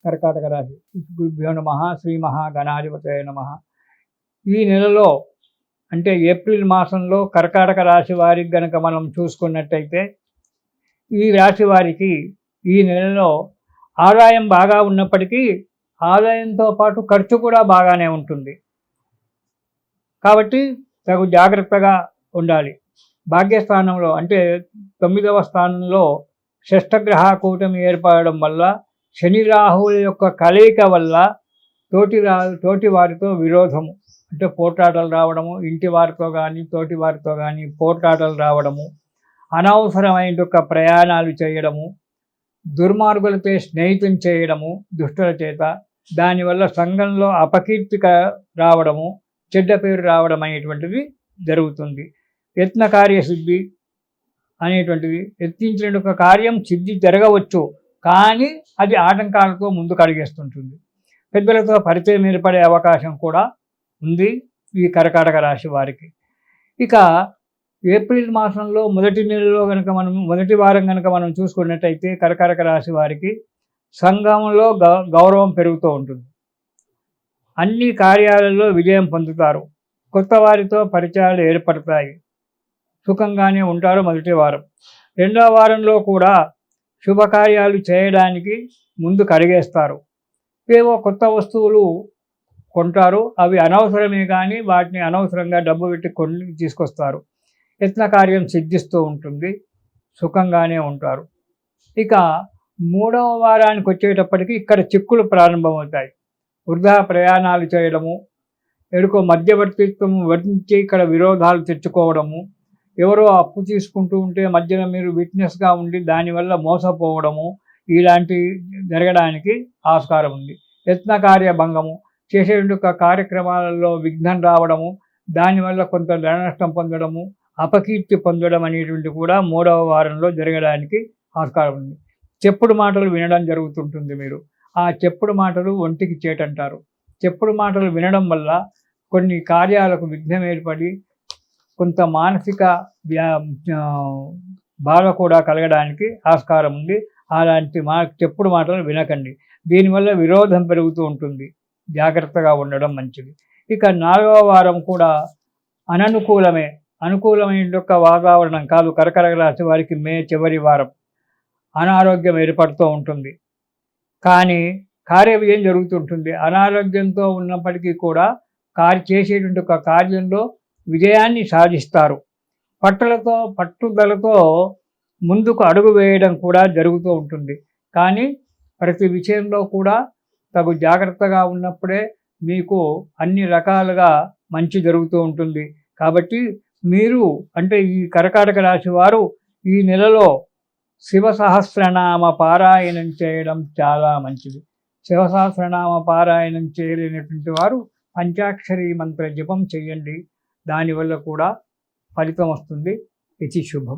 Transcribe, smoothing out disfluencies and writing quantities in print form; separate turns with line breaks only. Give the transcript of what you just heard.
కర్కాటక రాశి. గురుభ్యో నమః. శ్రీ మహాగణాధిపతయే నమః. ఈ నెలలో అంటే ఏప్రిల్ మాసంలో కర్కాటక రాశి వారికి గనక మనం చూసుకున్నట్టయితే, ఈ రాశి వారికి ఈ నెలలో ఆదాయం బాగా ఉన్నప్పటికీ ఆదాయంతో పాటు ఖర్చు కూడా బాగానే ఉంటుంది. కాబట్టి తగు జాగ్రత్తగా ఉండాలి. భాగ్యస్థానంలో అంటే 9వ స్థానంలో షష్ఠగ్రహ కూటమి ఏర్పడడం వల్ల, శని రాహువుల యొక్క కలయిక వల్ల తోటి వారితో విరోధము అంటే పోట్లాటలు రావడము, ఇంటి వారితో కానీ తోటి వారితో కానీ పోట్లాటలు రావడము, అనవసరమైన ప్రయాణాలు చేయడము, దుర్మార్గులతో స్నేహితం చేయడము దుష్టుల చేత, దానివల్ల సంఘంలో అపకీర్తిక రావడము, చెడ్డ పేరు రావడం అనేటువంటిది జరుగుతుంది. యత్న కార్యసిద్ధి అనేటువంటిది, యత్నించిన ఒక కార్యం సిద్ధి జరగవచ్చు, కానీ అది ఆటంకాలతో ముందుకు అడిగేస్తుంటుంది. పెద్దలతో పరిచయం ఏర్పడే అవకాశం కూడా ఉంది ఈ కర్కాటక రాశి వారికి. ఇక ఏప్రిల్ మాసంలో మొదటి వారం కనుక మనం చూసుకున్నట్టయితే కర్కాటక రాశి వారికి సంఘంలో గౌరవం పెరుగుతూ ఉంటుంది. అన్ని కార్యాలలో విజయం పొందుతారు. కొత్త వారితో పరిచయాలు ఏర్పడతాయి. సుఖంగానే ఉంటారు మొదటి వారం. రెండవ వారంలో కూడా శుభకార్యాలు చేయడానికి ముందుకు అడిగేస్తారు. ఏవో కొత్త వస్తువులు కొంటారు. అవి అనవసరమే కానీ వాటిని అనవసరంగా డబ్బు పెట్టి కొని తీసుకొస్తారు. యత్న కార్యం సిద్ధిస్తూ ఉంటుంది. సుఖంగానే ఉంటారు. ఇక 3వ వారానికి వచ్చేటప్పటికి ఇక్కడ చిక్కులు ప్రారంభమవుతాయి. వృధా ప్రయాణాలు చేయడము, ఎడుకో మధ్యవర్తిత్వం వర్తించి ఇక్కడ విరోధాలు తెచ్చుకోవడము, ఎవరో అప్పు తీసుకుంటూ ఉంటే మధ్యన మీరు విట్నెస్గా ఉండి దానివల్ల మోసపోవడము, ఇలాంటి జరగడానికి ఆస్కారం ఉంది. యత్నకార్య భంగము, చేసేటువంటి కార్యక్రమాలలో విఘ్నం రావడము, దానివల్ల కొంత ధన నష్టం పొందడము, అపకీర్తి పొందడం అనేటువంటి కూడా 3వ వారంలో జరగడానికి ఆస్కారం ఉంది. చెప్పుడు మాటలు వినడం జరుగుతుంటుంది. మీరు ఆ చెప్పుడు మాటలు ఒంటికి చేటంటారు. చెప్పుడు మాటలు వినడం వల్ల కొన్ని కార్యాలకు విఘ్నం ఏర్పడి కొంత మానసిక బాధ కూడా కలగడానికి ఆస్కారం ఉంది. అలాంటి చెప్పుడు మాటలు వినకండి. దీనివల్ల విరోధం పెరుగుతూ ఉంటుంది. జాగ్రత్తగా ఉండడం మంచిది. ఇక 4వ వారం కూడా అననుకూలమే. అనుకూలమైన వాతావరణం కాదు. కర్కాటక రాశి వారికి మే చివరి వారం అనారోగ్యం ఏర్పడుతూ ఉంటుంది. కానీ కార్య విజయం జరుగుతుంటుంది. అనారోగ్యంతో ఉన్నప్పటికీ కూడా చేసేటువంటి ఒక కార్యంలో విజయాన్ని సాధిస్తారు. పట్టుదలతో ముందుకు అడుగు వేయడం కూడా జరుగుతూ ఉంటుంది. కానీ ప్రతి విషయంలో కూడా తగు జాగ్రత్తగా ఉన్నప్పుడే మీకు అన్ని రకాలుగా మంచి జరుగుతూ ఉంటుంది. కాబట్టి మీరు అంటే ఈ కర్కాటక రాశి వారు ఈ నెలలో శివ సహస్రనామ పారాయణం చేయడం చాలా మంచిది. శివ సహస్రనామ పారాయణం చేయలేనటువంటి వారు పంచాక్షరి మంత్ర జపం చేయండి. దానివల్ల కూడా ఫలితం వస్తుంది. ఇది శుభం.